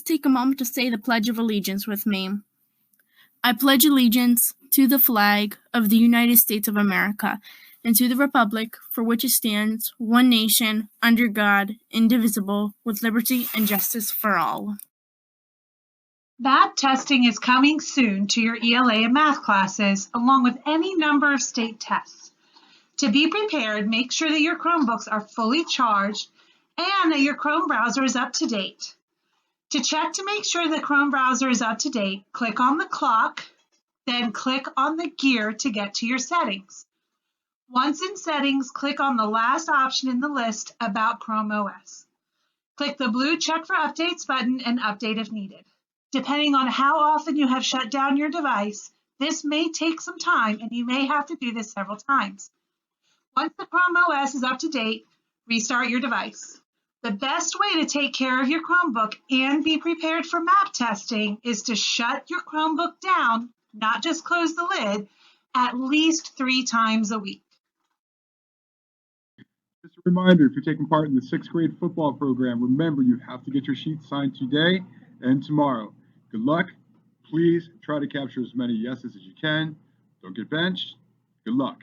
take a moment to say the Pledge of Allegiance with me. I pledge allegiance to the flag of the United States of America and to the republic for which it stands, one nation, under God, indivisible, with liberty and justice for all. Math testing is coming soon to your ELA and math classes, along with any number of state tests. To be prepared, make sure that your Chromebooks are fully charged and that your Chrome browser is up to date. To check to make sure the Chrome browser is up to date, click on the clock, then click on the gear to get to your settings. Once in settings, click on the last option in the list, About Chrome OS. Click the blue Check for Updates button and update if needed. Depending on how often you have shut down your device, this may take some time and you may have to do this several times. Once the Chrome OS is up to date, restart your device. The best way to take care of your Chromebook and be prepared for map testing is to shut your Chromebook down, not just close the lid, at least 3 times a week. Just a reminder, if you're taking part in the 6th grade football program, remember you have to get your sheet signed today and tomorrow. Good luck. Please try to capture as many yeses as you can. Don't get benched. Good luck.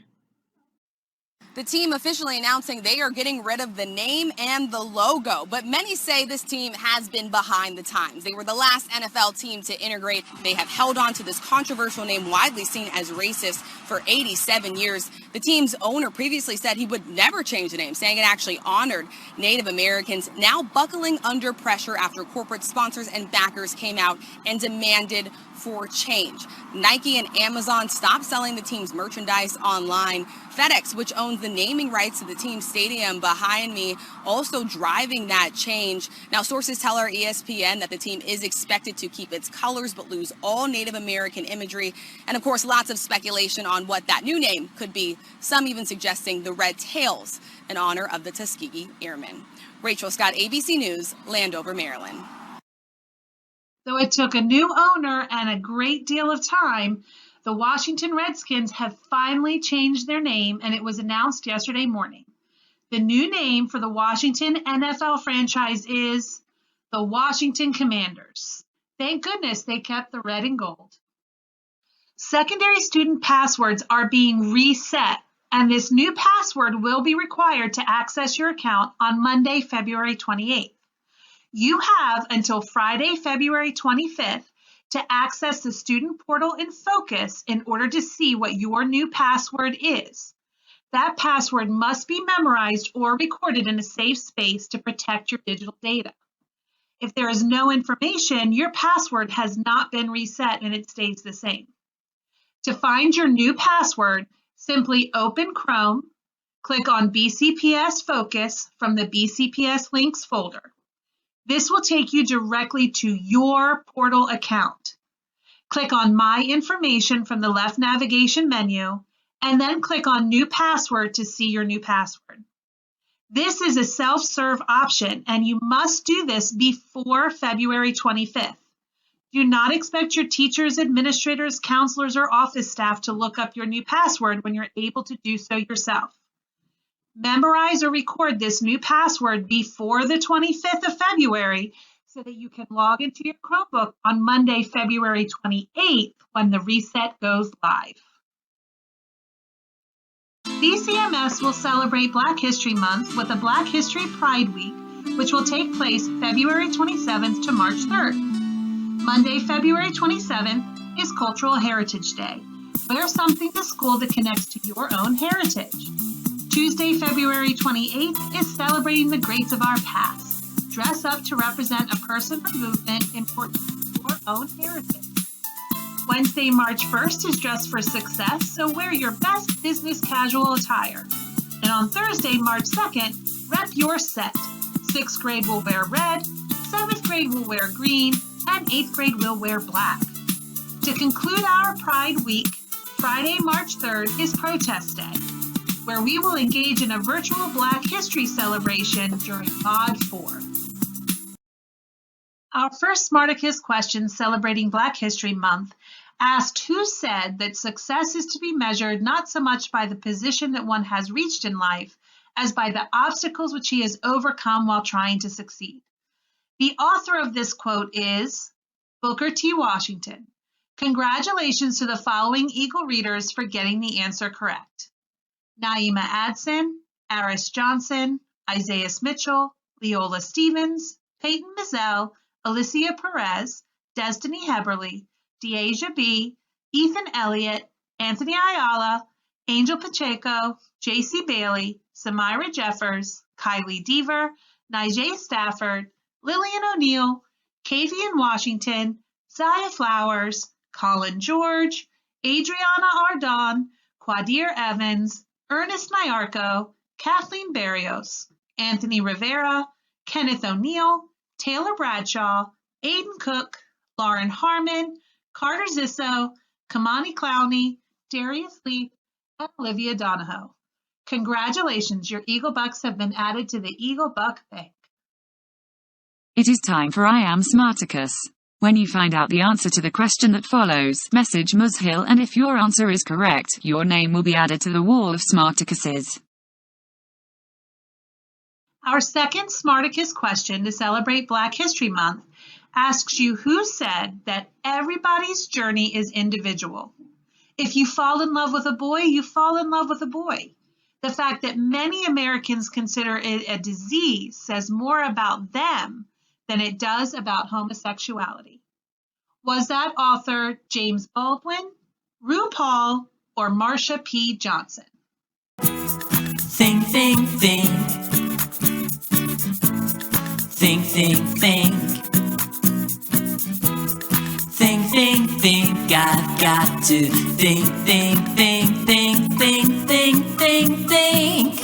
The team officially announcing they are getting rid of the name and the logo, but many say this team has been behind the times. They were the last NFL team to integrate. They have held on to this controversial name, widely seen as racist, for 87 years. The team's owner previously said he would never change the name, saying it actually honored Native Americans, now buckling under pressure after corporate sponsors and backers came out and demanded for change. Nike and Amazon stopped selling the team's merchandise online. FedEx, which owns the naming rights to the team stadium behind me, also driving that change. Now, sources tell our ESPN that the team is expected to keep its colors but lose all Native American imagery. And of course, lots of speculation on what that new name could be, some even suggesting the Red Tails in honor of the Tuskegee Airmen. Rachel Scott, ABC News, Landover, Maryland. Though it took a new owner and a great deal of time, the Washington Redskins have finally changed their name, and it was announced yesterday morning. The new name for the Washington NFL franchise is the Washington Commanders. Thank goodness they kept the red and gold. Secondary student passwords are being reset, and this new password will be required to access your account on Monday, February 28th. You have until Friday, February 25th to access the student portal in Focus in order to see what your new password is. That password must be memorized or recorded in a safe space to protect your digital data. If there is no information, your password has not been reset and it stays the same. To find your new password, simply open Chrome, click on BCPS Focus from the BCPS Links folder. This will take you directly to your portal account. Click on My Information from the left navigation menu, and then click on New Password to see your new password. This is a self-serve option, and you must do this before February 25th. Do not expect your teachers, administrators, counselors, or office staff to look up your new password when you're able to do so yourself. Memorize or record this new password before the 25th of February so that you can log into your Chromebook on Monday, February 28th when the reset goes live. DCMS will celebrate Black History Month with a Black History Pride Week, which will take place February 27th to March 3rd. Monday, February 27th is Cultural Heritage Day. Wear something to school that connects to your own heritage. Tuesday, February 28th is celebrating the greats of our past. Dress up to represent a person or movement important to your own heritage. Wednesday, March 1st is Dress for Success, so wear your best business casual attire. And on Thursday, March 2nd, rep your set. 6th grade will wear red, 7th grade will wear green, and 8th grade will wear black. To conclude our Pride Week, Friday, March 3rd is Protest Day, where we will engage in a virtual Black History celebration during Mod 4. Our first Smarticus question celebrating Black History Month asked who said that success is to be measured not so much by the position that one has reached in life as by the obstacles which he has overcome while trying to succeed. The author of this quote is Booker T. Washington. Congratulations to the following Eagle readers for getting the answer correct: Naima Adson, Aris Johnson, Isaiah Mitchell, Leola Stevens, Peyton Mizell, Alicia Perez, Destiny Heberly, Deasia B., Ethan Elliott, Anthony Ayala, Angel Pacheco, JC Bailey, Samira Jeffers, Kylie Deaver, Nijay Stafford, Lillian O'Neill, Kavian Washington, Zaya Flowers, Colin George, Adriana Ardon, Quadir Evans, Ernest Nyarko, Kathleen Barrios, Anthony Rivera, Kenneth O'Neill, Taylor Bradshaw, Aiden Cook, Lauren Harmon, Carter Zisso, Kamani Clowney, Darius Leap, and Olivia Donahoe. Congratulations, your Eagle Bucks have been added to the Eagle Buck Bank. It is time for I Am Smarticus. When you find out the answer to the question that follows, message Muzhil, and if your answer is correct, your name will be added to the wall of Smarticuses. Our second Smarticus question to celebrate Black History Month asks you who said that everybody's journey is individual. If you fall in love with a boy, you fall in love with a boy. The fact that many Americans consider it a disease says more about them than it does about homosexuality. Was that author James Baldwin, RuPaul, or Marsha P. Johnson? Think, think, think. Think, think, think. Think, think, think. I've got to think, think, think, think, think, think, think, think.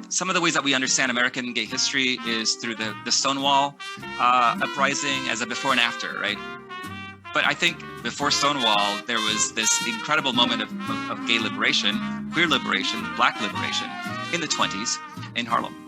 Some of the ways that we understand American gay history is through the Stonewall uprising as a before and after, right? But I think before Stonewall, there was this incredible moment of gay liberation, queer liberation, Black liberation in the 20s in Harlem.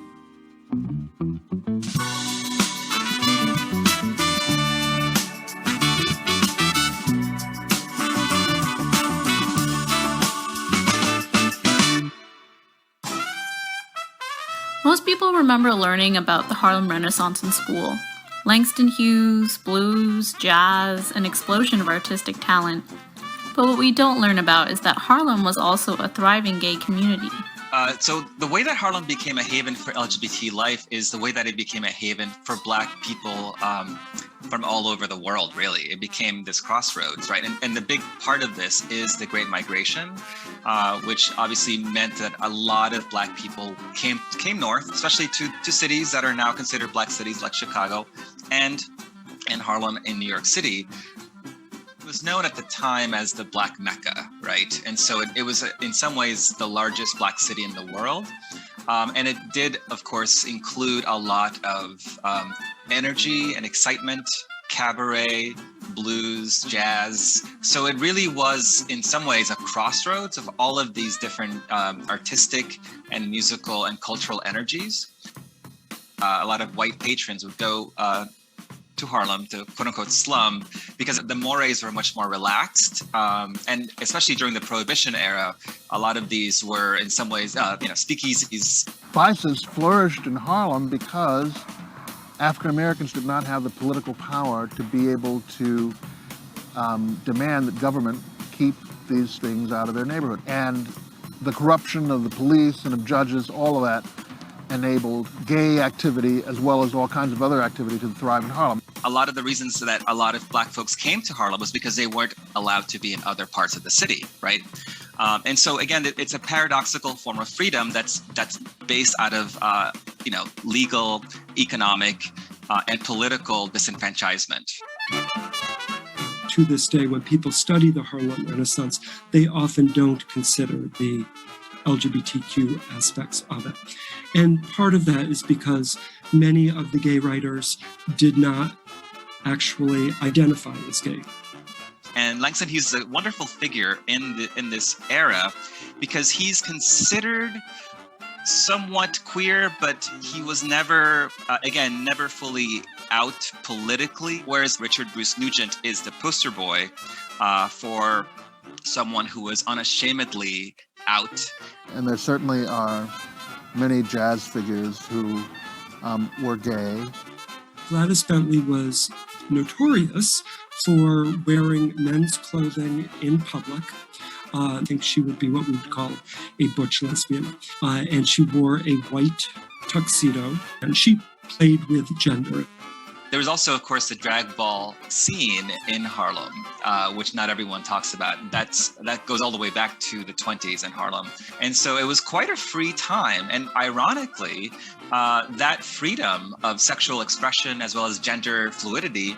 Most people remember learning about the Harlem Renaissance in school. Langston Hughes, blues, jazz, an explosion of artistic talent. But what we don't learn about is that Harlem was also a thriving gay community. So the way that Harlem became a haven for LGBT life is the way that it became a haven for Black people from all over the world, really. It became this crossroads, right? And the big part of this is the Great Migration, which obviously meant that a lot of Black people came north, especially to cities that are now considered Black cities like Chicago and Harlem in New York City. It was known at the time as the Black Mecca, right? And so it was in some ways the largest Black city in the world. And it did, of course, include a lot of energy and excitement, cabaret, blues, jazz. So it really was, in some ways, a crossroads of all of these different artistic and musical and cultural energies. A lot of white patrons would go to Harlem, to quote-unquote slum, because the mores were much more relaxed. And especially during the Prohibition era, a lot of these were in some ways, speakeasies. Vices flourished in Harlem because African Americans did not have the political power to be able to demand that government keep these things out of their neighborhood. And the corruption of the police and of judges, all of that enabled gay activity as well as all kinds of other activity to thrive in Harlem. A lot of the reasons that a lot of Black folks came to Harlem was because they weren't allowed to be in other parts of the city, right? And so again, it's a paradoxical form of freedom that's based out of legal, economic, and political disenfranchisement. To this day, when people study the Harlem Renaissance, they often don't consider the LGBTQ aspects of it. And part of that is because many of the gay writers did not actually identify as gay. And Langston Hughes is a wonderful figure in this era because he's considered somewhat queer, but he was never, never fully out politically, whereas Richard Bruce Nugent is the poster boy for someone who was unashamedly out. And there certainly are many jazz figures who were gay. Gladys Bentley was notorious for wearing men's clothing in public. I think she would be what we would call a butch lesbian. And she wore a white tuxedo, and she played with gender. There was also, of course, the drag ball scene in Harlem, which not everyone talks about. That goes all the way back to the 20s in Harlem. And so it was quite a free time. And ironically, that freedom of sexual expression as well as gender fluidity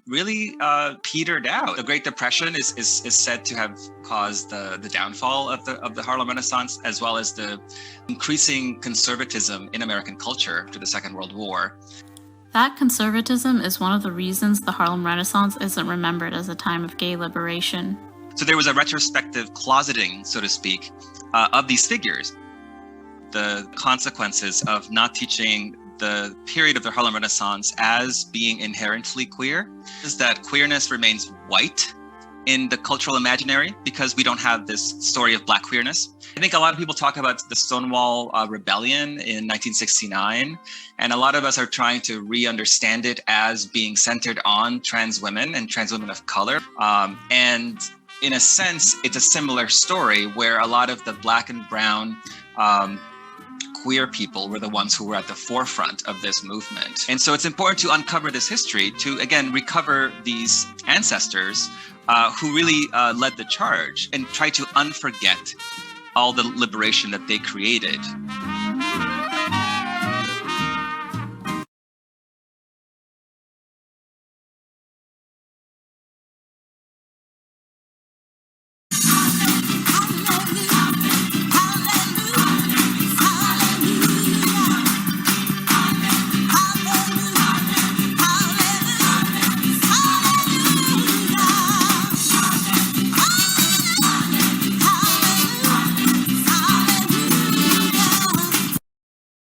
really petered out. The Great Depression is said to have caused the downfall of the Harlem Renaissance, as well as the increasing conservatism in American culture after the Second World War. That conservatism is one of the reasons the Harlem Renaissance isn't remembered as a time of gay liberation. So there was a retrospective closeting, so to speak, of these figures. The consequences of not teaching the period of the Harlem Renaissance as being inherently queer is that queerness remains white in the cultural imaginary because we don't have this story of Black queerness. I think a lot of people talk about the Stonewall Rebellion in 1969, and a lot of us are trying to re-understand it as being centered on trans women and trans women of color. And in a sense, it's a similar story where a lot of the Black and brown queer people were the ones who were at the forefront of this movement. And so it's important to uncover this history to, again, recover these ancestors who really led the charge and try to unforget all the liberation that they created.